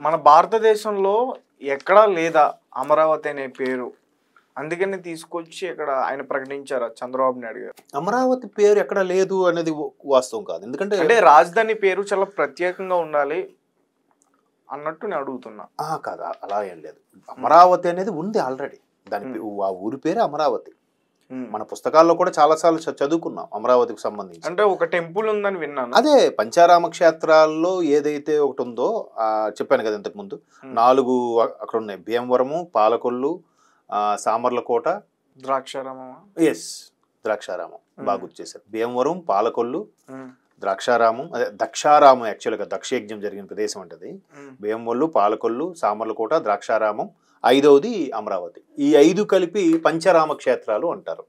మన భారతదేశంలో ఎక్కడా లేదా అమరావతి అనే పేరు. అందుకని తీసుకొచ్చి ఇక్కడ ఆయన ప్రకటించారు చంద్రబాబు నాయుడు గారు. అమరావతి పేరు ఎక్కడ లేదు అనేది వాస్తవం కాదు. ఎందుకంటే అంటే రాజధాని పేరు చాలా ప్రత్యేకంగా ఉండాలి అన్నట్టు నేను అడుగుతున్నా. కాదు, అలా ఏం లేదు. అమరావతి అనేది ఉంది ఆల్రెడీ. దాని ఆ ఊరి పేరు అమరావతి. మన పుస్తకాల్లో కూడా చాలాసార్లు చదువుకున్నాం అమరావతికి సంబంధించి. అంటే ఒక టెంపుల్ ఉందని విన్నాను. అదే పంచారామ క్షేత్రాల్లో ఏదైతే ఒకటి ఉందో చెప్పాను కదా ఇంతకు ముందు. 4 అక్కడ ఉన్నాయి: భీమవరము, పాలకొల్లు, సామర్లకోట, ద్రాక్షారామం. ఎస్, ద్రాక్షారామం. బాగా గుర్తు చేశారు. భీమవరం, పాలకొల్లు, ద్రాక్షారామం, అదే దక్షారామం. యాక్చువల్గా దక్షయజ్ఞం జరిగిన ప్రదేశం అంటది. భీమవల్లు, పాలకొల్లు, సామర్లకోట, ద్రాక్షారామం, 5వది అమరావతి. ఈ 5 కలిపి పంచరామ క్షేత్రాలు అంటారు.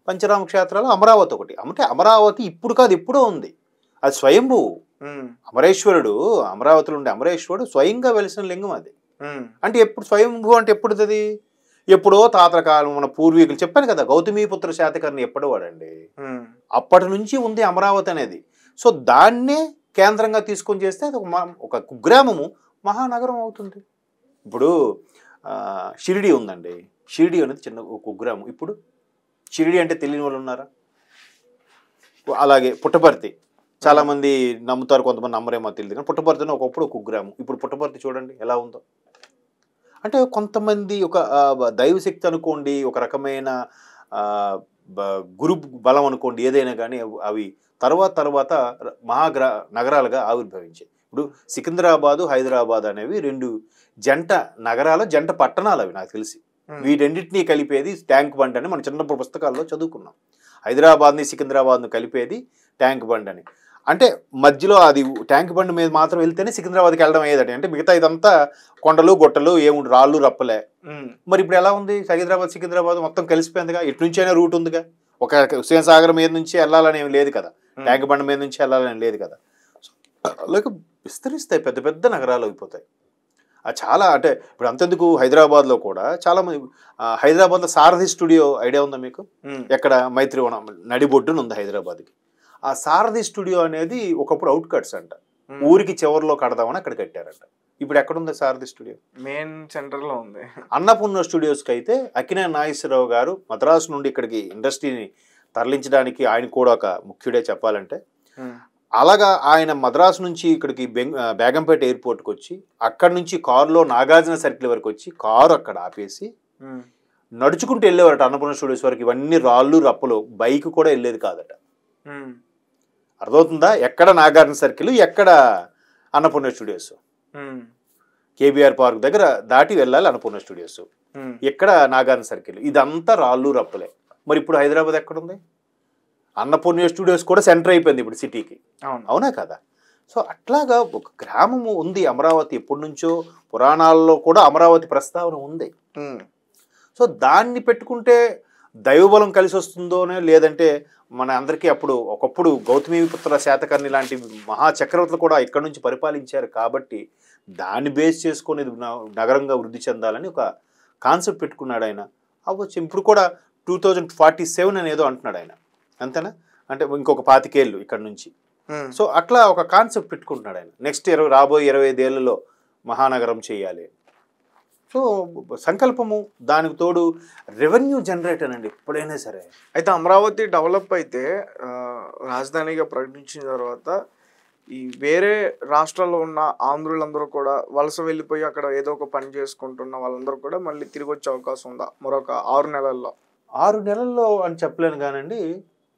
పంచరామ క్షేత్రాలు అమరావతి ఒకటి. అంటే అమరావతి ఇప్పుడు కాదు, ఎప్పుడో ఉంది. అది స్వయంభూ. అమరేశ్వరుడు, అమరావతిలో ఉండే అమరేశ్వరుడు స్వయంగా వెలిసిన లింగం అది. అంటే ఎప్పుడు స్వయంభూ అంటే ఎప్పుడు అది? ఎప్పుడో తాతల కాలం, మన పూర్వీకులు. చెప్పాను కదా, గౌతమీపుత్ర శాతకర్ణి ఎప్పుడు వాడండి. అప్పటి నుంచి ఉంది అమరావతి అనేది. సో దాన్నే కేంద్రంగా తీసుకొని చేస్తే అది ఒక కుగ్రామము మహానగరం అవుతుంది. ఇప్పుడు షిరిడి ఉందండి. షిరిడి అనేది చిన్న కుగ్రామం. ఇప్పుడు షిరిడి అంటే తెలియని వాళ్ళు ఉన్నారా? అలాగే పుట్టపర్తి చాలామంది నమ్ముతారు, కొంతమంది నమ్మరేమో తెలియదు. కానీ పుట్టపర్తిని ఒకప్పుడు కుగ్రామం. ఇప్పుడు పుట్టపర్తి చూడండి ఎలా ఉందో. అంటే కొంతమంది ఒక దైవశక్తి అనుకోండి, ఒక రకమైన గురు బలం అనుకోండి, ఏదైనా కానీ అవి తర్వాత నగరాలుగా ఆవిర్భవించాయి. ఇప్పుడు సికింద్రాబాదు, హైదరాబాద్ అనేవి 2 జంట నగరాలు, జంట పట్టణాలు. అవి నాకు తెలిసి వీటన్నిటినీ కలిపేది ట్యాంక్ బండ్ అని మన చిన్నప్పుడు పుస్తకాల్లో చదువుకున్నాం. హైదరాబాద్ని సికింద్రాబాద్ను కలిపేది ట్యాంక్ బండ్ అని. అంటే మధ్యలో అది ట్యాంక్ బండ్ మీద మాత్రం వెళ్తేనే సికింద్రాబాద్కి వెళ్ళడం అయ్యేదట. అంటే మిగతా ఇదంతా కొండలు గొట్టలు, ఏముండు రాళ్ళు రప్పలే. మరి ఇప్పుడు ఎలా ఉంది? హైదరాబాద్ సికింద్రాబాద్ మొత్తం కలిసిపోయిందిగా. ఇటు నుంచైనా రూట్ ఉందిగా. ఒక హుస్సేన్ సాగర్ మీద నుంచి వెళ్ళాలని ఏం లేదు కదా, ట్యాంక్ బండ్ మీద నుంచి వెళ్ళాలని లేదు కదా. అలాగే విస్తరిస్తాయి, పెద్ద పెద్ద నగరాలు అయిపోతాయి. చాలా అంటే ఇప్పుడు అంతెందుకు, హైదరాబాద్లో కూడా చాలామంది, హైదరాబాద్లో సారథి స్టూడియో ఐడియా ఉందా మీకు? ఎక్కడ మైత్రివనం నడిబొడ్డున ఉంది హైదరాబాద్కి. ఆ సారథి స్టూడియో అనేది ఒకప్పుడు అవుట్ కట్స్ అంట, ఊరికి చివరిలో కడదామని అక్కడ కట్టారంట. ఇప్పుడు ఎక్కడుంది సారథి స్టూడియో? మెయిన్ సెంటర్లో ఉంది. అన్నపూర్ణ స్టూడియోస్కి అయితే అక్కినేని నాగేశ్వరరావు గారు మద్రాసు నుండి ఇక్కడికి ఇండస్ట్రీని తరలించడానికి ఆయన కూడా ఒక ముఖ్యుడే చెప్పాలంటే. అలాగా ఆయన మద్రాసు నుంచి ఇక్కడికి బేగంపేట ఎయిర్పోర్ట్కి వచ్చి అక్కడి నుంచి కారులో నాగార్జున సర్కిల్ వరకు వచ్చి కారు అక్కడ ఆపేసి నడుచుకుంటూ వెళ్ళేవారట అన్నపూర్ణ స్టూడియోస్ వరకు. ఇవన్నీ రాళ్ళు రప్పలు, బైక్ కూడా వెళ్ళేది కాదట. అర్థమవుతుందా? ఎక్కడ నాగార్జున సర్కిల్, ఎక్కడ అన్నపూర్ణ స్టూడియోస్. కేబీఆర్ పార్క్ దగ్గర దాటి వెళ్ళాలి అన్నపూర్ణ స్టూడియోస్, ఎక్కడ నాగార్జున సర్కిల్. ఇదంతా రాళ్ళు రప్పలే. మరి ఇప్పుడు హైదరాబాద్ ఎక్కడుంది? అన్నపూర్ణ స్టూడియోస్ కూడా సెంటర్ అయిపోయింది ఇప్పుడు సిటీకి. అవునా కదా? సో అట్లాగా ఒక గ్రామము ఉంది అమరావతి. ఎప్పటి నుంచో పురాణాల్లో కూడా అమరావతి ప్రస్తావన ఉంది. సో దాన్ని పెట్టుకుంటే దైవబలం కలిసి వస్తుందోనే, లేదంటే మన అందరికీ ఒకప్పుడు గౌతమీపుత్ర శాతకర్ణి లాంటి మహాచక్రవర్తులు కూడా ఇక్కడ నుంచి పరిపాలించారు కాబట్టి దాన్ని బేస్ చేసుకొని నగరంగా వృద్ధి చెందాలని ఒక కాన్సెప్ట్ పెట్టుకున్నాడు ఆయన. అవ్వచ్చు. ఇప్పుడు కూడా 2047 అనేదో అంటున్నాడు ఆయన. అంతేనా? అంటే ఇంకొక 25 ఏళ్ళు ఇక్కడ నుంచి. సో అట్లా ఒక కాన్సెప్ట్ పెట్టుకుంటున్నాడు ఆయన. నెక్స్ట్ రాబోయే 25 ఏళ్లలో మహానగరం చేయాలి. సో సంకల్పము, దానికి తోడు రెవెన్యూ జనరేటర్ అండి ఎప్పుడైనా సరే. అయితే అమరావతి డెవలప్ అయితే రాజధానిగా ప్రకటించిన తర్వాత ఈ వేరే రాష్ట్రాల్లో ఉన్న ఆంధ్రులందరూ కూడా వలస వెళ్ళిపోయి అక్కడ ఏదో ఒక పని చేసుకుంటున్న వాళ్ళందరూ కూడా మళ్ళీ తిరిగి వచ్చే అవకాశం ఉందా మరొక 6 నెలల్లో? 6 నెలల్లో అని చెప్పలేను కానండి.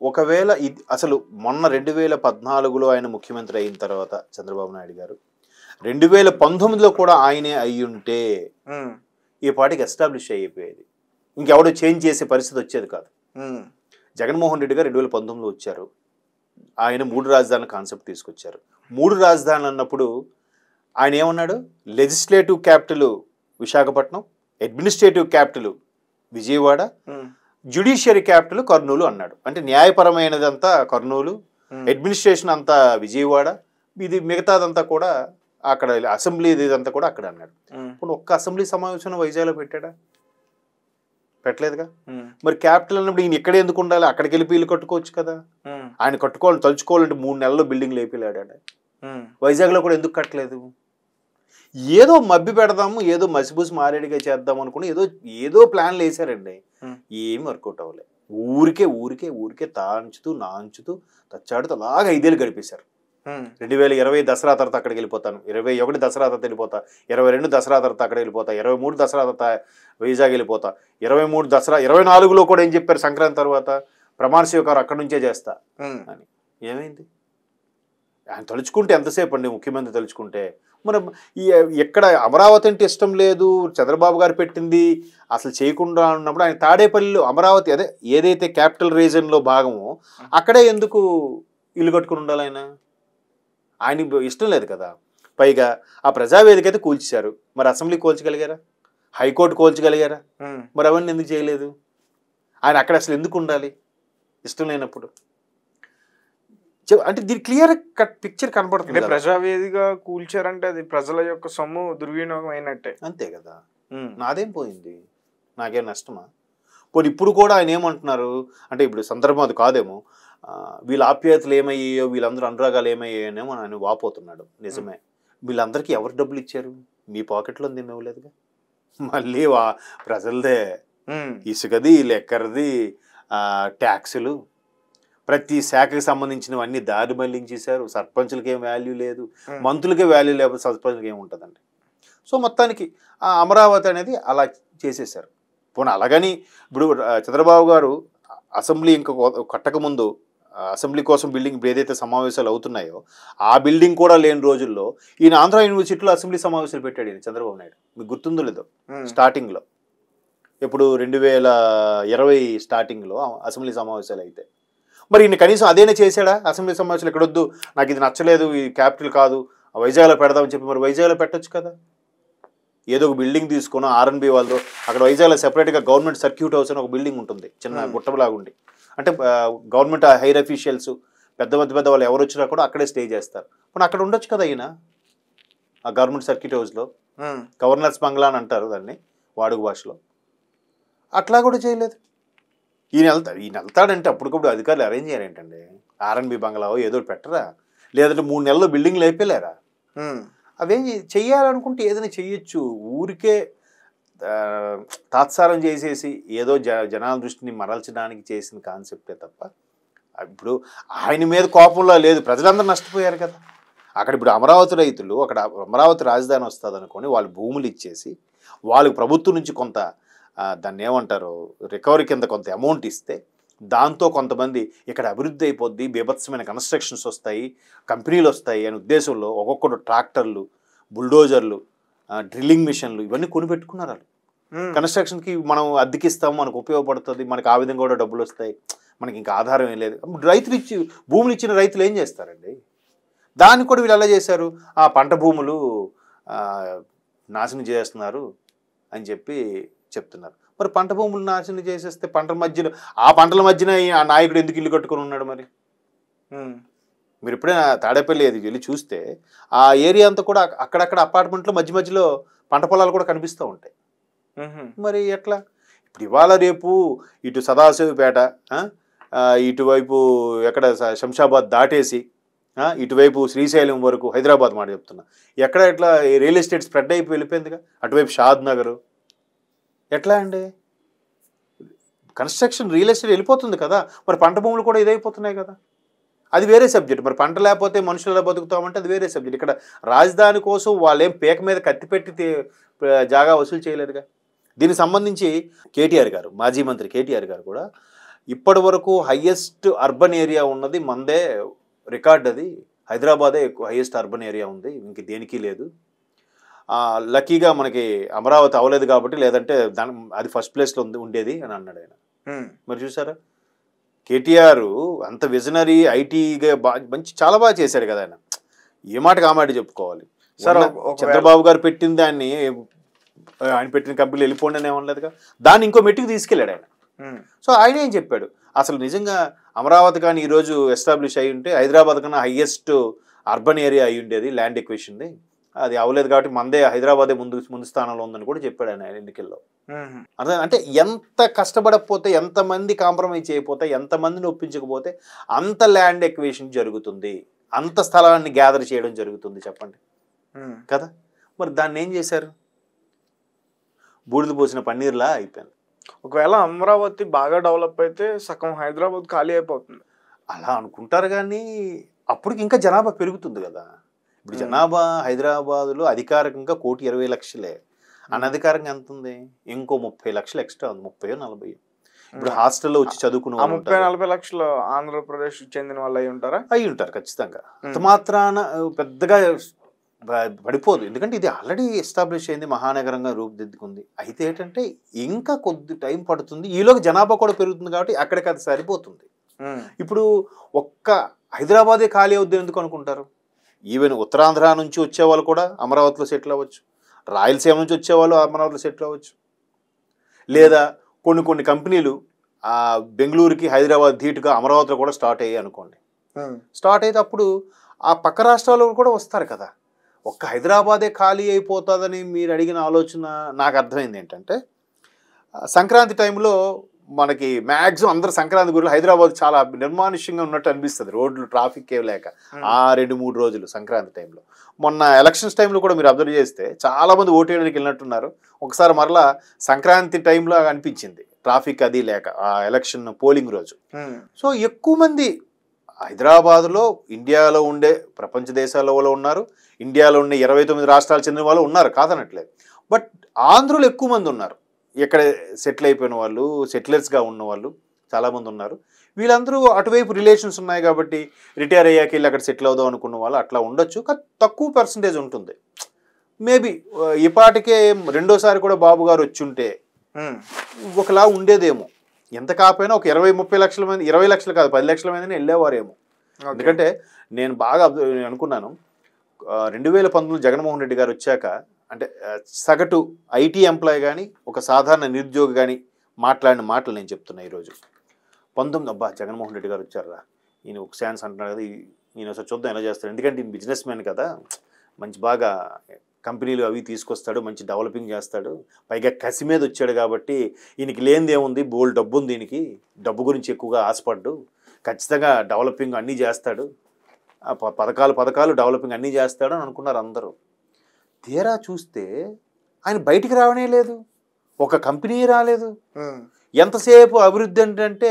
ఒకవేళ ఇది అసలు మొన్న 2014లో ఆయన ముఖ్యమంత్రి అయిన తర్వాత చంద్రబాబు నాయుడు గారు 2019లో కూడా ఆయనే అయ్యుంటే ఈ పార్టీకి ఎస్టాబ్లిష్ అయిపోయేది. ఇంకెవడో చేంజ్ చేసే పరిస్థితి వచ్చేది కాదు. జగన్మోహన్ రెడ్డి గారు 2019లో వచ్చారు. ఆయన 3 రాజధానుల కాన్సెప్ట్ తీసుకొచ్చారు. 3 రాజధానులు అన్నప్పుడు ఆయన ఏమన్నాడు? Legislative capital Visakhapatnam, administrative capital Vijayawada, judiciary capital Kurnool అన్నాడు. అంటే న్యాయపరమైనదంతా కర్నూలు, అడ్మినిస్ట్రేషన్ అంతా విజయవాడ, ఇది మిగతాదంతా కూడా అక్కడ, అసెంబ్లీ ఇదంతా కూడా అక్కడ అన్నాడు. ఇప్పుడు ఒక్క అసెంబ్లీ సమావేశం వైజాగ్లో పెట్టాడా? పెట్టలేదుగా. మరి క్యాపిటల్ అన్నప్పుడు ఈయన ఇక్కడే ఎందుకు ఉండాలి? అక్కడికి వెళ్ళి ఇల్లు కట్టుకోవచ్చు కదా. ఆయన తలుచుకోవాలంటే 3 నెలల్లో బిల్డింగ్ లేపిలాడా. వైజాగ్లో కూడా ఎందుకు కట్టలేదు? ఏదో మబ్బి పెడదాము, ఏదో మసిబూసి మారేడుగా చేద్దాం అనుకుని ఏదో ప్లాన్లు వేసారండి. ఏం వర్కౌట్ అవ్వలేదు. ఊరికే ఊరికే ఊరికే తాంచుతూ నాంచుతూ తచ్చాడుతూ అలాగా 5 ఏళ్ళు గడిపేశారు. 2020 దసరా తర్వాత అక్కడికి వెళ్ళిపోతాను, 21 దసరా తర్వాత వెళ్ళిపోతా, 22 దసరా తర్వాత అక్కడ వెళ్ళిపోతా, 23 దసరా తర్వాత వైజాగ్ వెళ్ళిపోతా, 23 దసరా 24లో కూడా ఏం చెప్పారు, సంక్రాంతి తర్వాత ప్రమాణ స్వీకారం అక్కడి నుంచే చేస్తా అని. ఏమైంది? ఆయన తలుచుకుంటే ఎంతసేపు అండి, ముఖ్యమంత్రి తలుచుకుంటే. మరి ఎక్కడ అమరావతి అంటే ఇష్టం లేదు, చంద్రబాబు గారు పెట్టింది అసలు చేయకుండా ఉన్నప్పుడు ఆయన తాడేపల్లిలో అమరావతి అదే ఏదైతే క్యాపిటల్ రీజన్లో భాగమో అక్కడే ఎందుకు ఇల్లు కట్టుకుని ఉండాలి ఆయన? ఆయన ఇష్టం లేదు కదా. పైగా ఆ ప్రజావేదిక అయితే కూల్చారు, మరి అసెంబ్లీ కూల్చగలిగారా? హైకోర్టు కూల్చగలిగారా? మరి అవన్నీ ఎందుకు చేయలేదు? ఆయన అక్కడ అసలు ఎందుకు ఉండాలి ఇష్టం లేనప్పుడు? అంటే దీని క్లియర్ కట్ పిక్చర్ కనపడుతుంది. ప్రజావేదిక కూల్చారంటే అది ప్రజల యొక్క సొమ్ము దుర్వినియోగం అయినట్టే. అంతే కదా. నాదేం పోయింది, నాకేం నష్టమా? పోనీ ఇప్పుడు కూడా ఆయన ఏమంటున్నారు అంటే, ఇప్పుడు సందర్భం అది కాదేమో, వీళ్ళ ఆప్యాయతలు ఏమయ్యాయో, వీళ్ళందరూ అనురాగాలు ఏమయ్యాయోనేమో ఆయన వాపోతున్నాడు. నిజమే, వీళ్ళందరికీ ఎవరు డబ్బులు ఇచ్చారు? మీ పాకెట్లో ఏమి ఇవ్వలేదుగా. మళ్ళీ ప్రజలదే ఇసుకది, లెక్కరది, ట్యాక్సులు, ప్రతి శాఖకి సంబంధించినవన్నీ దారి మళ్లించేశారు. సర్పంచులకి ఏం వాల్యూ లేదు, మంత్రులకే వాల్యూ లేకపోతే సర్పంచులకి ఏముంటుందండి. సో మొత్తానికి ఆ అమరావతి అనేది అలా చేసేసారు. పోనీ అలాగని ఇప్పుడు చంద్రబాబు గారు అసెంబ్లీ ఇంకా కట్టకముందు అసెంబ్లీ కోసం బిల్డింగ్ ఇప్పుడు ఏదైతే సమావేశాలు అవుతున్నాయో ఆ బిల్డింగ్ కూడా లేని రోజుల్లో ఈయన ఆంధ్ర యూనివర్సిటీలో అసెంబ్లీ సమావేశాలు పెట్టాడు ఈయన చంద్రబాబు నాయుడు. మీకు గుర్తుందో లేదో, స్టార్టింగ్లో ఇప్పుడు 2020 స్టార్టింగ్లో అసెంబ్లీ సమావేశాలు అయితే మరి ఈయన కనీసం అదేనే చేశాడా? అసెంబ్లీ సమావేశాలు ఎక్కడొద్దు, నాకు ఇది నచ్చలేదు, ఈ క్యాపిటల్ కాదు, వైజాగ్లో పెడదామని చెప్పి మరి వైజాగ్లో పెట్టచ్చు కదా. ఏదో ఒక బిల్డింగ్ తీసుకుని ఆర్ఎన్బి వాళ్ళతో అక్కడ వైజాగ్లో సెపరేట్గా గవర్నమెంట్ సర్క్యూట్ హౌస్ అని ఒక బిల్డింగ్ ఉంటుంది, చిన్న గుట్టలాగా ఉండి. అంటే గవర్నమెంట్ హైర్ అఫీషియల్స్ పెద్ద వాళ్ళు ఎవరు వచ్చినా కూడా అక్కడే స్టే చేస్తారు. ఇప్పుడు అక్కడ ఉండొచ్చు కదా ఈయన, ఆ గవర్నమెంట్ సర్క్యూట్ హౌస్లో. గవర్నర్స్ బంగ్లా అని అంటారు దాన్ని వాడుక భాషలో. అట్లా కూడా చేయలేదు. ఈయన వెళ్తాడంటే అప్పటికప్పుడు అధికారులు అరేంజ్ చేయారేంటండి? ఆర్ఎన్బి బంగ్లావో ఏదో పెట్టరా? లేదంటే 3 నెలల్లో బిల్డింగ్ లేపేలేరా? అవేం చెయ్యాలనుకుంటే ఏదైనా చెయ్యొచ్చు. ఊరికే తాత్సారం చేసేసి ఏదో జనాల దృష్టిని మరల్చడానికి చేసిన కాన్సెప్టే తప్ప ఇప్పుడు ఆయన మీద కోపంలో లేదు. ప్రజలందరూ నష్టపోయారు కదా. అక్కడ ఇప్పుడు అమరావతి రైతులు అక్కడ అమరావతి రాజధాని వస్తుంది అనుకొని వాళ్ళు భూములు ఇచ్చేసి వాళ్ళకి ప్రభుత్వం నుంచి కొంత దాన్ని ఏమంటారు రికవరీ కింద కొంత అమౌంట్ ఇస్తే దాంతో కొంతమంది ఇక్కడ అభివృద్ధి అయిపోద్ది, బీభత్సమైన కన్స్ట్రక్షన్స్ వస్తాయి, కంపెనీలు వస్తాయి అనే ఉద్దేశంలో ఒక్కొక్కరు ట్రాక్టర్లు, బుల్డోజర్లు, డ్రిల్లింగ్ మిషన్లు ఇవన్నీ కొనిపెట్టుకున్నారు. వాళ్ళు కన్స్ట్రక్షన్కి మనం అద్దెకిస్తాము, మనకు ఉపయోగపడుతుంది, మనకు ఆ విధంగా కూడా డబ్బులు వస్తాయి, మనకి ఇంకా ఆధారం ఏం లేదు. రైతులు భూములు ఇచ్చిన రైతులు ఏం చేస్తారండి? దాన్ని కూడా వీళ్ళు ఎలా చేశారు, ఆ పంట భూములు నాశనం చేస్తున్నారు అని చెప్పి చెప్తున్నారు. మరి పంట భూములు నాశనం చేసేస్తే పంటల మధ్యలో ఆ పంటల మధ్యన ఆ నాయకుడు ఎందుకు ఇల్లు కట్టుకొని ఉన్నాడు? మరి మీరు ఎప్పుడైనా తాడేపల్లి అది వెళ్ళి చూస్తే ఆ ఏరియా అంతా కూడా అక్కడక్కడ అపార్ట్మెంట్లో మధ్యలో పంట పొలాలు కూడా కనిపిస్తూ ఉంటాయి. మరి ఎట్లా? ఇప్పుడు ఇవాళ రేపు ఇటు సదాశివపేట, ఇటువైపు ఎక్కడ శంషాబాద్ దాటేసి ఇటువైపు శ్రీశైలం వరకు హైదరాబాద్ మాట చెప్తున్నా, ఎక్కడ ఎట్లా రియల్ ఎస్టేట్ స్ప్రెడ్ అయిపోయి వెళ్ళిపోయిందిగా. అటువైపు షాద్ నగర్ ఎట్లా అండి? కన్స్ట్రక్షన్ రియల్ ఎస్టేట్ వెళ్ళిపోతుంది కదా. మరి పంట భూములు కూడా ఇదైపోతున్నాయి కదా. అది వేరే సబ్జెక్ట్. మరి పంట లేకపోతే మనుషులు ఎలా బతుకుతామంటే అది వేరే సబ్జెక్ట్. ఇక్కడ రాజధాని కోసం వాళ్ళేం పేక మీద కత్తి పెట్టి జాగా వసూలు చేయలేదుగా. దీనికి సంబంధించి కేటీఆర్ గారు, మాజీ మంత్రి కేటీఆర్ గారు కూడా ఇప్పటి వరకు హయ్యెస్ట్ అర్బన్ ఏరియా ఉన్నది మందే రికార్డ్, అది హైదరాబాదే ఎక్కువ హయ్యెస్ట్ అర్బన్ ఏరియా ఉంది, ఇంక దేనికి లేదు. లక్కీగా మనకి అమరావతి అవ్వలేదు కాబట్టి, లేదంటే అది ఫస్ట్ ప్లేస్లో ఉండేది అని అన్నాడు ఆయన. మరి చూసారా, కేటీఆర్ అంత విజనరీ ఐటీగా చాలా బాగా చేశాడు కదా ఆయన. ఏ మాటకి ఆ మాట చెప్పుకోవాలి. చంద్రబాబు గారు పెట్టిన దాన్ని ఆయన పెట్టిన కంపెనీలు వెళ్ళిపోండి అని ఏమనలేదుగా. దాన్ని ఇంకో మెట్టుకు తీసుకెళ్ళాడు ఆయన. సో ఆయన ఏం చెప్పాడు, అసలు నిజంగా అమరావతి కానీ ఈరోజు ఎస్టాబ్లిష్ అయ్యి ఉంటే హైదరాబాద్ కన్నా హయ్యెస్ట్ అర్బన్ ఏరియా అయ్యి ఉండేది ల్యాండ్ ఎక్విజిషన్ది. అది అవ్వలేదు కాబట్టి మందే హైదరాబాదే ముందు స్థానంలో ఉందని కూడా చెప్పాడు ఆయన ఎన్నికల్లో. అర్థం అంటే ఎంత కష్టపడకపోతే, ఎంతమంది కాంప్రమైజ్ చేయకపోతే, ఎంతమందిని ఒప్పించకపోతే అంత ల్యాండ్ ఎక్విజిషన్ జరుగుతుంది, అంత స్థలాన్ని గ్యాదర్ చేయడం జరుగుతుంది చెప్పండి కదా. మరి దాన్ని ఏం చేశారు? బూడిద పోసిన పన్నీర్లా అయిపోయింది. ఒకవేళ అమరావతి బాగా డెవలప్ అయితే సగం హైదరాబాద్ ఖాళీ అయిపోతుంది. అలా అనుకుంటారు కానీ అప్పటికి ఇంకా జనాభా పెరుగుతుంది కదా. ఇప్పుడు జనాభా హైదరాబాద్లో అధికారికంగా 1,20,00,000. అనధికారంగా ఎంత ఉంది? ఇంకో 30 లక్షలు ఎక్స్ట్రా ఉంది, 30-40. ఇప్పుడు హాస్టల్లో వచ్చి చదువుకున్న 30-40 లక్షలు ఆంధ్రప్రదేశ్ చెందిన వాళ్ళు అయి ఉంటారా? అయి ఉంటారు ఖచ్చితంగా. అంత మాత్రాన పెద్దగా పడిపోదు, ఎందుకంటే ఇది ఆల్రెడీ ఎస్టాబ్లిష్ అయింది, మహానగరంగా రూపుదిద్దుకుంది. అయితే ఏంటంటే ఇంకా కొద్ది టైం పడుతుంది, ఈలోగా జనాభా కూడా పెరుగుతుంది కాబట్టి అక్కడికి అది సరిపోతుంది. ఇప్పుడు ఒక్క హైదరాబాదే ఖాళీ అవుద్ది ఎందుకు అనుకుంటారు? ఈవెన్ ఉత్తరాంధ్ర నుంచి వచ్చేవాళ్ళు కూడా అమరావతిలో సెటిల్ అవ్వచ్చు, రాయలసీమ నుంచి వచ్చేవాళ్ళు అమరావతిలో సెటిల్ అవ్వచ్చు, లేదా కొన్ని కంపెనీలు బెంగళూరుకి హైదరాబాద్ ధీటుగా అమరావతిలో కూడా స్టార్ట్ అయ్యాయి అనుకోండి. స్టార్ట్ అయితే అప్పుడు ఆ పక్క రాష్ట్రాల్లో కూడా వస్తారు కదా. ఒక్క హైదరాబాదే ఖాళీ అయిపోతుందని మీరు అడిగిన ఆలోచన నాకు అర్థమైంది ఏంటంటే, సంక్రాంతి టైంలో మనకి మ్యాక్సిమం అందరు సంక్రాంతి గురించి హైదరాబాద్ చాలా నిర్మానుష్యంగా ఉన్నట్టు అనిపిస్తుంది, రోడ్లు ట్రాఫిక్ ఏ లేక 2-3 రోజులు సంక్రాంతి టైంలో. మొన్న ఎలక్షన్స్ టైంలో కూడా మీరు అబ్జర్వ్ చేస్తే చాలామంది ఓటేయడానికి వెళ్ళినట్టున్నారు. ఒకసారి మరలా సంక్రాంతి టైంలో అనిపించింది ట్రాఫిక్ అది లేక ఆ ఎలక్షన్ పోలింగ్ రోజు. సో ఎక్కువ మంది హైదరాబాద్లో ఇండియాలో ఉండే ప్రపంచ దేశాల వాళ్ళు ఉన్నారు, ఇండియాలో ఉండే 29 రాష్ట్రాలు చెందిన వాళ్ళు ఉన్నారు, కాదనట్లేదు. బట్ ఆంధ్రులు ఎక్కువ మంది ఉన్నారు, ఇక్కడ సెటిల్ అయిపోయిన వాళ్ళు, సెటిలర్స్గా ఉన్నవాళ్ళు చాలామంది ఉన్నారు. వీళ్ళందరూ అటువైపు రిలేషన్స్ ఉన్నాయి కాబట్టి రిటైర్ అయ్యాక వెళ్ళి అక్కడ సెటిల్ అవుదాం అనుకున్న వాళ్ళు అట్లా ఉండొచ్చు, కానీ తక్కువ పర్సంటేజ్ ఉంటుంది. మేబీ ఇప్పటికే రెండోసారి కూడా బాబు గారు వచ్చి ఉంటే ఒకలా ఉండేదేమో. ఎంత కాకపోయినా ఒక 20-30 లక్షల మంది, 20 లక్షలు కాదు 10 లక్షల మందిని వెళ్ళేవారేమో. ఎందుకంటే నేను బాగా అనుకున్నాను, 2019 జగన్మోహన్ రెడ్డి గారు వచ్చాక, అంటే సగటు ఐటీ ఎంప్లాయ్ కానీ ఒక సాధారణ నిరుద్యోగి కానీ మాట్లాడిన మాటలు నేను చెప్తున్నా ఈరోజు. 19 అబ్బా జగన్మోహన్ రెడ్డి గారు వచ్చారా, ఈయన ఒక ఛాన్స్ అంటున్నారు కదా, ఈయన ఒకసారి చూద్దాం ఎలా చేస్తాడు, ఎందుకంటే ఈయన బిజినెస్ మ్యాన్ కదా, మంచి బాగా కంపెనీలు అవి తీసుకొస్తాడు, మంచి డెవలపింగ్ చేస్తాడు, పైగా కసి మీద వచ్చాడు కాబట్టి ఈయనకి లేనిది ఏముంది, బోల్డ్ డబ్బు ఉంది, ఈయనకి డబ్బు గురించి ఎక్కువగా ఆశపడ్డు, ఖచ్చితంగా డెవలపింగ్ అన్నీ చేస్తాడు, పథకాలు డెవలపింగ్ అన్నీ చేస్తాడు అని అనుకున్నారు అందరూ. తీరా చూస్తే ఆయన బయటికి రావనే లేదు, ఒక కంపెనీ రాలేదు. ఎంతసేపు అభివృద్ధి ఏంటంటే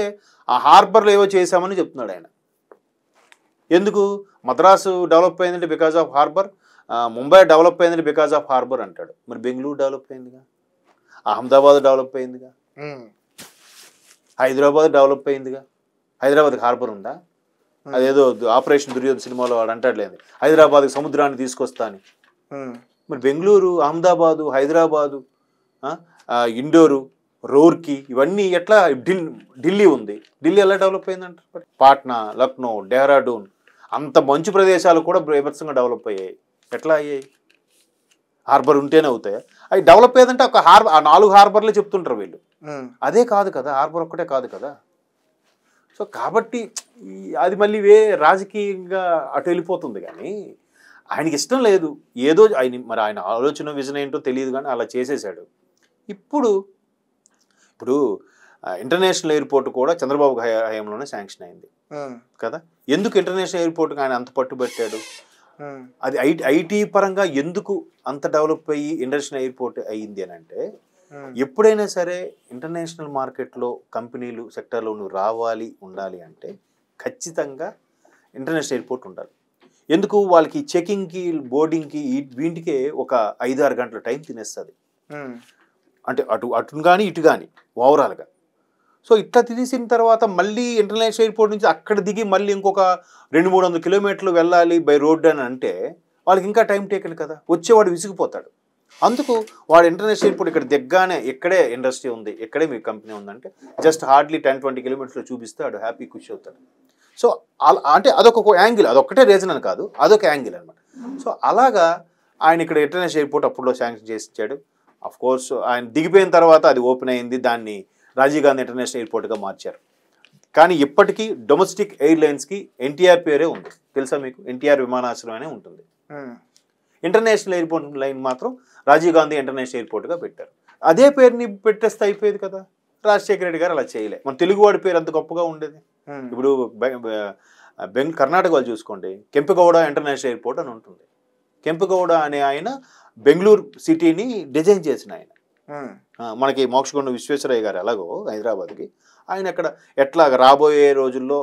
ఆ హార్బర్లో ఏవో చేశామని చెప్తున్నాడు ఆయన. ఎందుకు మద్రాసు డెవలప్ అయిందంటే because of harbour, Mumbai develop అయిందంటే బికాజ్ ఆఫ్ హార్బర్ అంటాడు. మరి బెంగళూరు డెవలప్ అయిందిగా, అహ్మదాబాద్ డెవలప్ అయిందిగా, హైదరాబాద్ డెవలప్ అయిందిగా. హైదరాబాద్కి హార్బర్ ఉందా? అదేదో ఆపరేషన్ దుర్యోధన సినిమాలో వాడు అంటాడు లేదు, హైదరాబాద్కి సముద్రాన్ని తీసుకొస్తా అని. మరి బెంగళూరు, అహ్మదాబాదు, హైదరాబాదు, ఇండోరు, రూర్కీ ఇవన్నీ ఎట్లా, ఢిల్లీ ఉంది, ఢిల్లీ ఎలా డెవలప్ అయిందంటారు? పాట్నా, లక్నో, డెహ్రాడూన్ అంత మంచు ప్రదేశాలు కూడా బీభత్సంగా డెవలప్ అయ్యాయి. ఎట్లా అయ్యాయి? హార్బర్ ఉంటేనే అవుతాయి. అవి డెవలప్ అయ్యేదంటే ఒక ఆ 4 హార్బర్లే చెప్తుంటారు వీళ్ళు, అదే కాదు కదా, హార్బర్ ఒక్కటే కాదు కదా. సో కాబట్టి అది మళ్ళీ రాజకీయంగా అటు వెళ్ళిపోతుంది. కానీ ఆయనకి ఇష్టం లేదు, ఏదో మరి ఆయన ఆలోచన విజన్ ఏంటో తెలియదు కానీ అలా చేసేసాడు. ఇప్పుడు ఇంటర్నేషనల్ ఎయిర్పోర్ట్ కూడా చంద్రబాబు హయాంలోనే శాంక్షన్ అయింది కదా. ఎందుకు ఇంటర్నేషనల్ ఎయిర్పోర్ట్కి ఆయన అంత పట్టుబట్టాడు? అది ఐటీ పరంగా ఎందుకు అంత డెవలప్ అయ్యి ఇంటర్నేషనల్ ఎయిర్పోర్ట్ అయ్యింది అని అంటే, ఎప్పుడైనా సరే ఇంటర్నేషనల్ మార్కెట్లో కంపెనీలు సెక్టర్లో నువ్వు రావాలి ఉండాలి అంటే ఖచ్చితంగా ఇంటర్నేషనల్ ఎయిర్పోర్ట్ ఉండాలి. ఎందుకు? వాళ్ళకి చెకింగ్కి, బోర్డింగ్కి, వీటికే ఒక 5-6 గంటల టైం తినేస్తుంది. అంటే అటు కానీ ఇటు కానీ ఓవరాల్గా. సో ఇట్లా తీసిన తర్వాత మళ్ళీ ఇంటర్నేషనల్ ఎయిర్పోర్ట్ నుంచి అక్కడ దిగి మళ్ళీ ఇంకొక 200-300 కిలోమీటర్లు వెళ్ళాలి బై రోడ్ అని అంటే వాళ్ళకి ఇంకా టైం టేకన్ కదా, వచ్చేవాడు విసిగిపోతాడు. అందుకు వాడు ఇంటర్నేషనల్ ఎయిర్పోర్ట్ ఇక్కడ దిగ్గానే ఇక్కడే ఇండస్ట్రీ ఉంది, ఇక్కడే మీ కంపెనీ ఉందంటే జస్ట్ హార్డ్లీ 10-20 కిలోమీటర్లు చూపిస్తే వాడు హ్యాపీ ఖుషి అవుతాడు. సో అంటే అదొక యాంగిల్, అదొక్కటే రీజన్ అని కాదు, అదొక యాంగిల్ అనమాట. సో అలాగా ఆయన ఇక్కడ ఇంటర్నేషనల్ ఎయిర్పోర్ట్ అప్పుడులో శాంక్షన్ చేసి ఇచ్చాడు. అఫ్ కోర్స్ ఆయన దిగిపోయిన తర్వాత అది ఓపెన్ అయింది, దాన్ని రాజీవ్ గాంధీ ఇంటర్నేషనల్ ఎయిర్పోర్ట్గా మార్చారు. కానీ ఇప్పటికీ డొమెస్టిక్ ఎయిర్లైన్స్కి ఎన్టీఆర్ పేరే ఉంది, తెలుసా మీకు? ఎన్టీఆర్ విమానాశ్రయం అనే ఉంటుంది. ఇంటర్నేషనల్ ఎయిర్పోర్ట్ లైన్ మాత్రం రాజీవ్ గాంధీ ఇంటర్నేషనల్ ఎయిర్పోర్ట్గా పెట్టారు. అదే పేరుని పెట్టేస్తే అయిపోయేది కదా. రాజశేఖర రెడ్డి గారు అలా చేయలే, మన తెలుగువాడి పేరు అంత గొప్పగా ఉండేది. ఇప్పుడు కర్ణాటక వాళ్ళు చూసుకోండి, కెంపెగౌడ ఇంటర్నేషనల్ ఎయిర్పోర్ట్ అని ఉంటుంది. కెంపెగౌడ అనే ఆయన బెంగళూరు సిటీని డిజైన్ చేసిన ఆయన. మనకి మోక్షగుండ విశ్వేశ్వరయ్య గారు ఎలాగో హైదరాబాద్కి, ఆయన అక్కడ ఎట్లా రాబోయే రోజుల్లో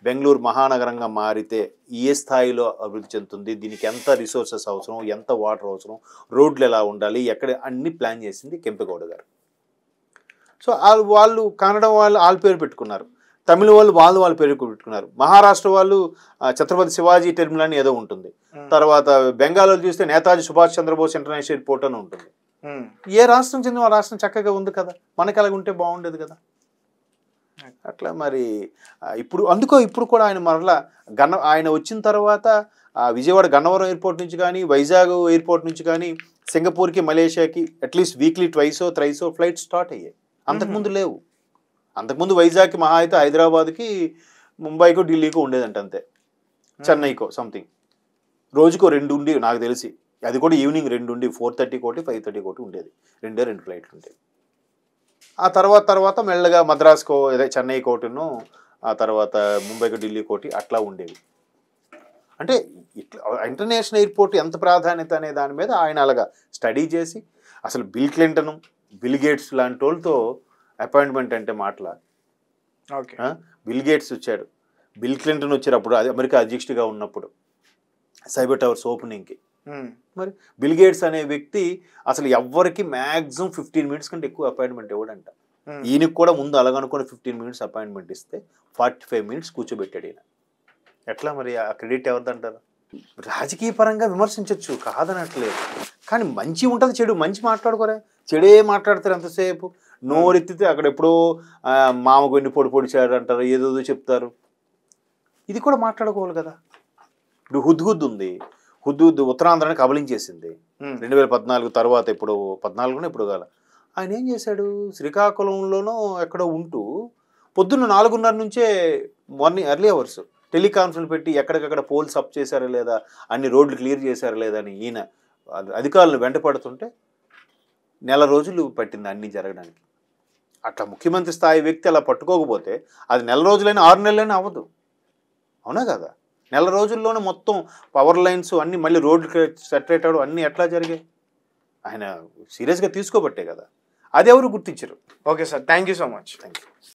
బెంగళూరు మహానగరంగా మారితే ఏ స్థాయిలో అభివృద్ధి చెందుతుంది, దీనికి ఎంత రిసోర్సెస్ అవసరం, ఎంత వాటర్ అవసరం, రోడ్లు ఎలా ఉండాలి, ఎక్కడ అన్ని ప్లాన్ చేసింది కెంపెగౌడ గారు. సో వాళ్ళు కన్నడ వాళ్ళ పేరు పెట్టుకున్నారు, తమిళ వాళ్ళ పేరు పెట్టుకున్నారు, మహారాష్ట్ర వాళ్ళు ఛత్రపతి శివాజీ టెర్మినల్ అని ఏదో ఉంటుంది, తర్వాత బెంగాల్ చూస్తే నేతాజీ సుభాష్ చంద్రబోస్ ఇంటర్నేషనల్ ఎయిర్పోర్ట్ అని ఉంటుంది. ఏ రాష్ట్రం చెందిన ఆ రాష్ట్రం చక్కగా ఉంది కదా, మనకి అలాగ ఉంటే బాగుండేది కదా. అట్లా మరి ఇప్పుడు కూడా ఆయన మరలా ఆయన వచ్చిన తర్వాత విజయవాడ గన్నవరం ఎయిర్పోర్ట్ నుంచి కానీ, వైజాగ్ ఎయిర్పోర్ట్ నుంచి కానీ సింగపూర్కి, మలేషియాకి అట్లీస్ట్ వీక్లీ 2-3 ఫ్లైట్స్ స్టార్ట్ అయ్యాయి. అంతకుముందు లేవు. అంతకుముందు వైజాగ్కి మహా అయితే హైదరాబాద్కి, ముంబైకో, ఢిల్లీకో ఉండేదంట అంతే, చెన్నైకో సంథింగ్. రోజుకో 2 ఉండి నాకు తెలిసి, అది కూడా ఈవినింగ్ 2 ఉండి 4:30 కోటి 5:30 కోటి ఉండేది, 2 ఫ్లైట్లు ఉండేవి. ఆ తర్వాత మెల్లగా మద్రాసుకో, అదే చెన్నై కోటిను, ఆ తర్వాత ముంబైకి, ఢిల్లీ కోటి అట్లా ఉండేవి. అంటే ఇట్లా ఇంటర్నేషనల్ ఎయిర్పోర్ట్ ఎంత ప్రాధాన్యత అనే దాని మీద ఆయన అలాగా స్టడీ చేసి, అసలు బిల్ క్లింటన్, బిల్ గేట్స్ లాంటి వాళ్ళతో అపాయింట్మెంట్ అంటే మాటలా. ఓకే, బిల్ గేట్స్ వచ్చాడు, బిల్ క్లింటన్ వచ్చారు అప్పుడు అమెరికా అధ్యక్షుడిగా ఉన్నప్పుడు సైబర్ టవర్స్ ఓపెనింగ్కి. మరి బిల్ గేట్స్ అనే వ్యక్తి అసలు ఎవ్వరికి మ్యాక్సిమం 15 మినిట్స్ కంటే ఎక్కువ అపాయింట్మెంట్ ఇవ్వడంట. ఈయనకి కూడా ముందు అలాగనుకుని 15 మినిట్స్ అపాయింట్మెంట్ ఇస్తే 45 మినిట్స్ కూర్చోబెట్టాడు ఈయన. ఎట్లా మరి ఆ క్రెడిట్ ఎవరిదంటారు? రాజకీయ పరంగా విమర్శించవచ్చు, కాదనట్లేదు, కానీ మంచి ఉంటుంది, చెడు మంచి మాట్లాడుకోరే, చెడే మాట్లాడతారు ఎంతసేపు. నోరెత్తితే అక్కడ ఎప్పుడో మామకు ఎన్ని పొడిచారు అంటారు, ఏదో చెప్తారు. ఇది కూడా మాట్లాడుకోవాలి కదా. ఇప్పుడు హుద్హుద్ ఉంది, హుద్హుద్ ఉత్తరాంధ్రాన్ని కబలించేసింది 2014 తర్వాత. ఇప్పుడు 14 ఇప్పుడు కాల ఆయన ఏం చేశాడు, శ్రీకాకుళంలోనో ఎక్కడో ఉంటూ పొద్దున్న 4:30 నుంచే మార్నింగ్ ఎర్లీ అవర్స్ టెలికాన్ఫరెన్స్ పెట్టి ఎక్కడికక్కడ పోల్స్ అప్ చేశారా లేదా, అన్ని రోడ్లు క్లియర్ చేశారా లేదా అని ఈయన అధికారులను వెంటపడుతుంటే నెల రోజులు పట్టింది అన్నీ జరగడానికి. అట్లా ముఖ్యమంత్రి స్థాయి వ్యక్తి అలా పట్టుకోకపోతే అది నెల రోజులైనా 6 నెలలైనా అవ్వదు, అవునా కదా. నెల రోజుల్లోనే మొత్తం పవర్ లైన్స్ అన్నీ మళ్ళీ రోడ్లు సెటరేట్ అవ్వడం అన్నీ ఎట్లా జరిగాయి, ఆయన సీరియస్గా తీసుకోబట్టే కదా. అది ఎవరు గుర్తించరు. Okay sir, thank you so much. Thank you.